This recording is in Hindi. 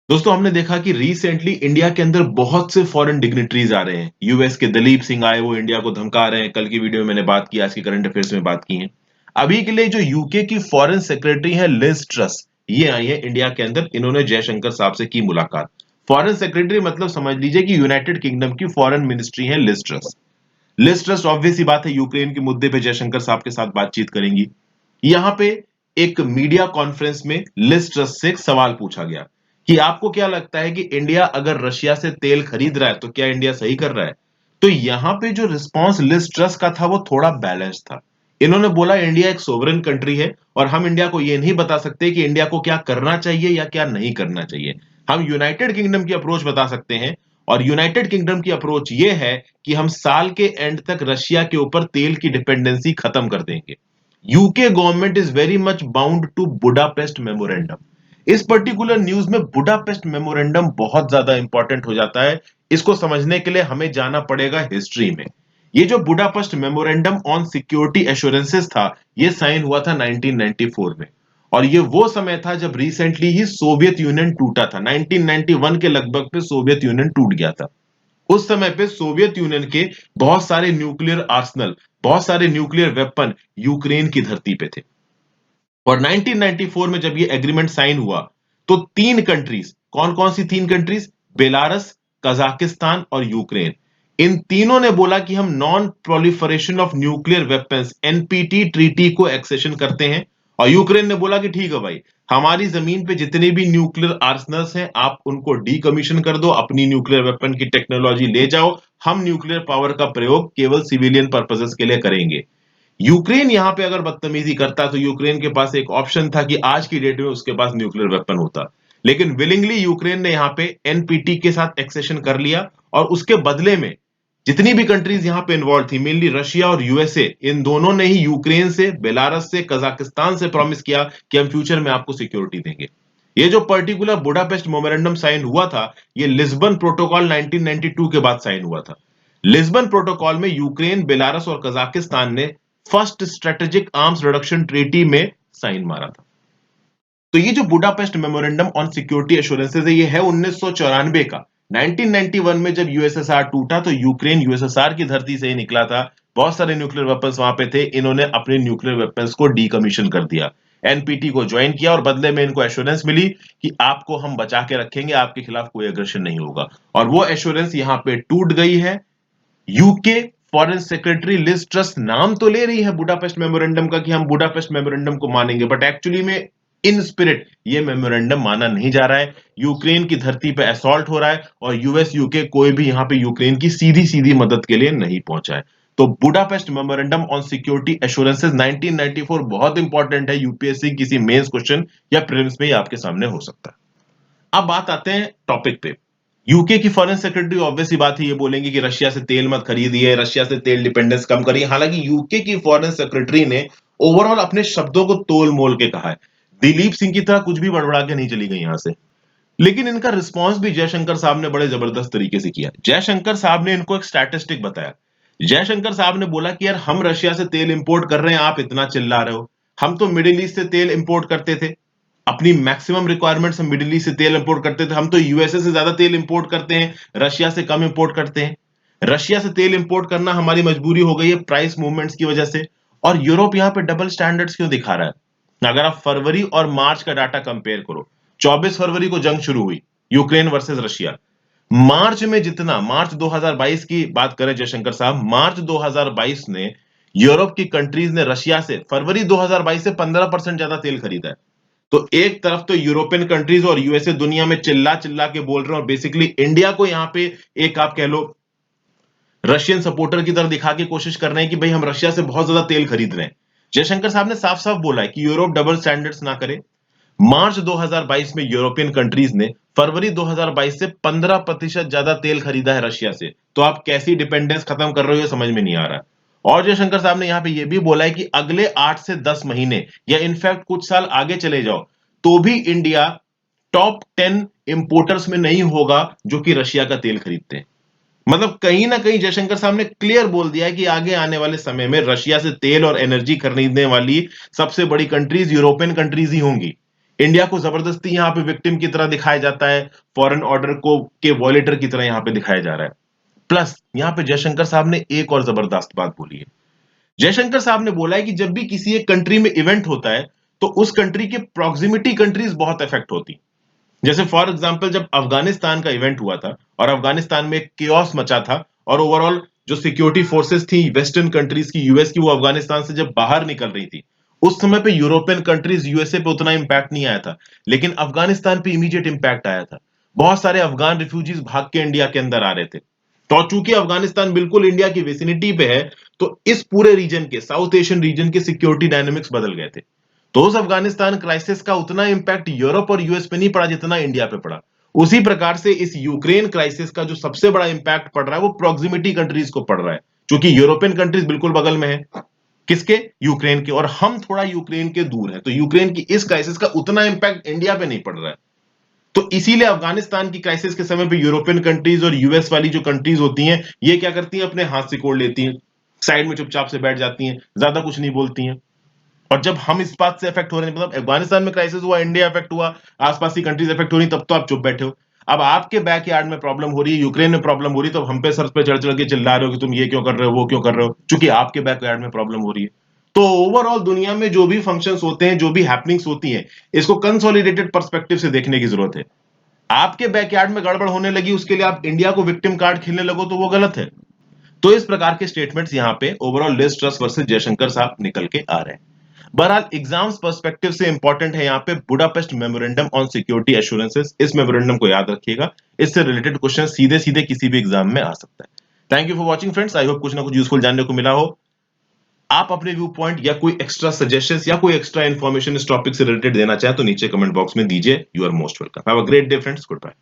दोस्तों हमने देखा कि रिसेंटली इंडिया के अंदर बहुत से फॉरेन डिग्निटरीज आ रहे हैं। यूएस के दलीप सिंह आए, वो इंडिया को धमका रहे हैं। कल की वीडियो में मैंने बात की, आज की करंट अफेयर्स में बात की है। अभी के लिए जो यूके की फॉरेन सेक्रेटरी है लिज ट्रस, ये आई है इंडिया के अंदर। इन्होंने जयशंकर साहब से की मुलाकात। फॉरेन सेक्रेटरी मतलब समझ लीजिए कि यूनाइटेड किंगडम की फॉरेन मिनिस्ट्री है Liz Truss. Liz Truss obvious सी बात है यूक्रेन के मुद्दे पे जयशंकर साहब के साथ बातचीत करेंगी। यहाँ पे एक मीडिया कॉन्फ्रेंस में लिज ट्रस से एक सवाल पूछा गया कि आपको क्या लगता है कि इंडिया अगर रशिया से तेल खरीद रहा है तो क्या इंडिया सही कर रहा है। तो यहाँ पे जो रिस्पॉन्स लिज ट्रस का था वो थोड़ा बैलेंस था। इन्होंने बोला इंडिया एक सोवरेन कंट्री है और हम इंडिया को ये नहीं बता सकते कि इंडिया को क्या करना चाहिए या क्या नहीं करना चाहिए। हम यूनाइटेड किंगडम की अप्रोच बता सकते हैं और यूनाइटेड किंगडम की अप्रोच ये है कि हम साल के एंड तक रशिया के ऊपर तेल की डिपेंडेंसी खत्म कर देंगे। UK government is very much bound to Budapest memorandum. इस पर्टिकुलर न्यूज में बुडापेस्ट मेमोरेंडम बहुत ज्यादा इंपॉर्टेंट हो जाता है। इसको समझने के लिए हमें जाना पड़ेगा हिस्ट्री में। ये जो Budapest memorandum on security assurances था, ये साइन हुआ था 1994 में। और ये वो समय था जब रिसेंटली ही सोवियत यूनियन टूटा था। 1991 के लगभग पे सोवियत यूनियन टूट गया था। उस समय पे सोवियत यूनियन के बहुत सारे न्यूक्लियर आर्सनल, बहुत सारे न्यूक्लियर वेपन यूक्रेन की धरती पे थे। और 1994 में जब ये एग्रीमेंट साइन हुआ तो तीन कंट्रीज, कौन कौन सी तीन कंट्रीज, बेलारस, कजाकिस्तान और यूक्रेन, इन तीनों ने बोला कि हम non proliferation of nuclear weapons NPT treaty को एक्सेशन करते हैं। और यूक्रेन ने बोला कि ठीक है भाई, हमारी जमीन पे जितने भी न्यूक्लियर आर्सनल्स हैं आप उनको डीकमीशन कर दो, अपनी न्यूक्लियर वेपन की टेक्नोलॉजी ले जाओ, हम न्यूक्लियर पावर का प्रयोग केवल सिविलियन पर्पसेस के लिए करेंगे। यूक्रेन यहां पे अगर बदतमीजी करता तो यूक्रेन के पास एक ऑप्शन था कि आज की डेट में उसके पास न्यूक्लियर वेपन होता। लेकिन विलिंगली यूक्रेन ने यहां पे एनपीटी के साथ एक्सेशन कर लिया और उसके बदले में जितनी भी कंट्रीज यहां पे इन्वॉल्व थी, मेनली रशिया और यूएसए, इन दोनों ने ही यूक्रेन से, बेलारस से, कजाकिस्तान से प्रॉमिस किया कि हम फ्यूचर में आपको सिक्योरिटी देंगे। ये जो पर्टिकुलर बुडापेस्ट मेमोरेंडम साइन हुआ था, ये लिस्बन प्रोटोकॉल 1992 के बाद साइन हुआ था। लिस्बन प्रोटोकॉल में यूक्रेन, बेलारस और कजाकिस्तान ने first strategic arms reduction treaty में साइन मारा था। तो ये जो Budapest memorandum on security assurances है, ये है 1994 का। 1991 में जब यूएसएसआर टूटा तो यूक्रेन यूएसएसआर की धरती से ही निकला था। बहुत सारे न्यूक्लियर वेपन्स वहां पे थे। इन्होंने अपने न्यूक्लियर वेपन्स को डीकमीशन कर दिया, एनपीटी को ज्वाइन किया और बदले में इनको एश्योरेंस मिली कि आपको हम बचा के रखेंगे, आपके खिलाफ कोई अग्रेशन नहीं होगा। और वो एश्योरेंस यहां पे टूट गई है। UK foreign secretary Liz Truss नाम तो ले रही है बुडापेस्ट मेमोरेंडम का कि हम बुडापेस्ट मेमोरेंडम को मानेंगे, बट एक्चुअली में इन स्पिरिट ये मेमोरेंडम माना नहीं जा रहा है। यूक्रेन की धरती पे असॉल्ट हो रहा है और यूएस यूके कोई भी यहां पे यूक्रेन की सीधी सीधी मदद के लिए नहीं पहुंचा है। तो Budapest memorandum on security assurances 1994 बहुत इंपॉर्टेंट है। यूपीएससी किसी मेंस क्वेश्चन या प्रीलिम्स में ही आपके सामने हो सकता है। अब बात आते हैं टॉपिक पे। यूके की फॉरेन सेक्रेटरी ऑब्वियस सी बात है, ये बोलेंगे कि रशिया से तेल मत खरीदिए, रशिया से तेल डिपेंडेंस कम करिए। हालांकि यूके की फॉरेन सेक्रेटरी ने ओवरऑल अपने शब्दों को तोल मोल के कहा है। दिलीप सिंह की तरह कुछ भी बड़बड़ा के नहीं चली गई यहां से। लेकिन इनका रिस्पांस भी जयशंकर साहब ने बड़े जबरदस्त तरीके से किया। जयशंकर साहब ने इनको एक स्टैटिस्टिक बताया। जयशंकर साहब ने बोला कि यार हम रशिया से तेल इंपोर्ट कर रहे हैं, आप इतना चिल्ला रहे हो। हम तो मिडिल ईस्ट से तेल इंपोर्ट करते थे, अपनी मैक्सिमम रिक्वायरमेंट्स हम मिडिल ईस्ट से तेल इंपोर्ट करते थे। हम तो यूएसए से ज्यादा तेल इंपोर्ट करते हैं, रशिया से कम इंपोर्ट करते हैं। रशिया से तेल इंपोर्ट करना हमारी मजबूरी हो गई है प्राइस मूवमेंट्स की वजह से। और यूरोप यहाँ पे डबल स्टैंडर्ड्स क्यों दिखा रहा है? अगर आप फरवरी और मार्च का डाटा कंपेयर करो, 24 फरवरी को जंग शुरू हुई, यूक्रेन वर्सेस रशिया। मार्च में जितना, मार्च 2022 की बात करें जयशंकर साहब, मार्च 2022 ने यूरोप की कंट्रीज ने रशिया से फरवरी 2022 से 15% ज्यादा तेल खरीदा है। तो एक तरफ तो यूरोपियन कंट्रीज और यूएसए दुनिया में चिल्ला चिल्ला के बोल रहे हैं और बेसिकली इंडिया को यहां पे एक आप कह लो रशियन सपोर्टर की तरह दिखा के कोशिश कर रहे हैं कि भाई हम रशिया से बहुत ज्यादा तेल खरीद रहे हैं। जयशंकर साहब ने साफ साफ बोला है कि यूरोप डबल स्टैंडर्ड्स ना करे। मार्च 2022 में यूरोपियन कंट्रीज ने फरवरी 2022 से 15% ज्यादा तेल खरीदा है रशिया से। तो आप कैसी डिपेंडेंस खत्म कर रहे हो ये समझ में नहीं आ रहा। और जयशंकर साहब ने यहां पे यह भी बोला है कि अगले 8 से 10 महीने या इनफैक्ट कुछ साल आगे चले जाओ तो भी इंडिया टॉप 10 इंपोर्टर्स में नहीं होगा जो कि रशिया का तेल खरीदते हैं। मतलब कहीं ना कहीं जयशंकर साहब ने क्लियर बोल दिया है कि आगे आने वाले समय में रशिया से तेल और एनर्जी खरीदने वाली सबसे बड़ी कंट्रीज यूरोपियन कंट्रीज ही होंगी। इंडिया को जबरदस्ती यहाँ पे विक्टिम की तरह दिखाया जाता है, फॉरेन ऑर्डर को के वॉलेटर की तरह यहाँ पे दिखाया जा रहा है। प्लस यहाँ पे जयशंकर साहब ने एक और जबरदस्त बात बोली है। जयशंकर साहब ने बोला है कि जब भी किसी एक कंट्री में इवेंट होता है तो उस कंट्री के प्रॉक्सिमिटी कंट्रीज बहुत इफेक्ट होती। जैसे फॉर एग्जांपल जब अफगानिस्तान का इवेंट हुआ था और अफगानिस्तान में केओस मचा था और ओवरऑल जो सिक्योरिटी फोर्सेस थी वेस्टर्न कंट्रीज की, यूएस की, वो अफगानिस्तान से जब बाहर निकल रही थी, उस समय पे यूरोपियन कंट्रीज, यूएसए पे उतना इंपैक्ट नहीं आया था, लेकिन अफगानिस्तान पे इमीडिएट इंपैक्ट आया था। बहुत सारे अफगान रिफ्यूजीज भाग के इंडिया के अंदर आ रहे थे। तो चूंकि अफगानिस्तान बिल्कुल इंडिया की विसिनिटी पे है, तो इस पूरे रीजन के, साउथ एशियन रीजन के सिक्योरिटी डायनेमिक्स बदल गए थे। तो उस अफगानिस्तान क्राइसिस का उतना इंपैक्ट यूरोप और यूएस पे नहीं पड़ा जितना इंडिया पे पड़ा। उसी प्रकार से इस यूक्रेन क्राइसिस का जो सबसे बड़ा इंपैक्ट पड़ रहा है वो प्रॉक्सिमिटी कंट्रीज को पड़ रहा है, क्योंकि यूरोपियन कंट्रीज बिल्कुल बगल में है किसके, यूक्रेन के, और हम थोड़ा यूक्रेन के दूर है, तो यूक्रेन की इस क्राइसिस का उतना इंपैक्ट इंडिया पे नहीं पड़ रहा है। तो इसीलिए अफगानिस्तान की क्राइसिस के समय पे यूरोपियन कंट्रीज और यूएस वाली जो कंट्रीज होती हैं, ये क्या करती हैं, अपने हाथ सिकोड़ लेती हैं, साइड में चुपचाप से बैठ जाती हैं, ज्यादा कुछ नहीं बोलती हैं। और जब हम इस बात से अफेक्ट हो रहे हैं, मतलब अफगानिस्तान में क्राइसिस हुआ, इंडिया अफेक्ट हुआ, आसपास की कंट्रीज अफेक्ट हो रही, तब तो आप चुप बैठे हो। अब आपके बैकयार्ड में प्रॉब्लम हो रही है, यूक्रेन में प्रॉब्लम हो रही है, तो हम पे सर पे चढ़ चढ़ के चिल्ला रहे हो कि तुम ये क्यों कर रहे हो, वो क्यों कर रहे हो, क्योंकि आपके बैकयार्ड में प्रॉब्लम हो रही है। तो ओवरऑल दुनिया में जो भी फंक्शंस होते हैं, जो भी हैपनिंग्स होती हैं, इसको कंसोलिडेटेड पर्सपेक्टिव से देखने की जरूरत है। आपके बैकयार्ड में गड़बड़ होने लगी, उसके लिए आप इंडिया को विक्टिम कार्ड खेलने लगो, तो वो गलत है। तो इस प्रकार के स्टेटमेंट्स यहाँ पे overall Liz Truss versus Jaishankar साहब निकल के आ रहे हैं। बहरहाल एग्जाम्स पर्सपेक्टिव से इंपॉर्टेंट है यहाँ पे Budapest memorandum on security assurances. इस मेमोरेंडम को याद रखिएगा, इससे रिलेटेड क्वेश्चन सीधे सीधे किसी भी एग्जाम में आ सकता है। Thank you for watching friends, I hope कुछ ना कुछ यूजफुल जानने को मिला हो। आप अपने व्यू पॉइंट या कोई एक्स्ट्रा सजेशंस या कोई एक्स्ट्रा इन्फॉर्मेशन इस टॉपिक से रिलेटेड देना चाहें तो नीचे कमेंट बॉक्स में दीजिए। You are most welcome. Have a great day friends, good bye.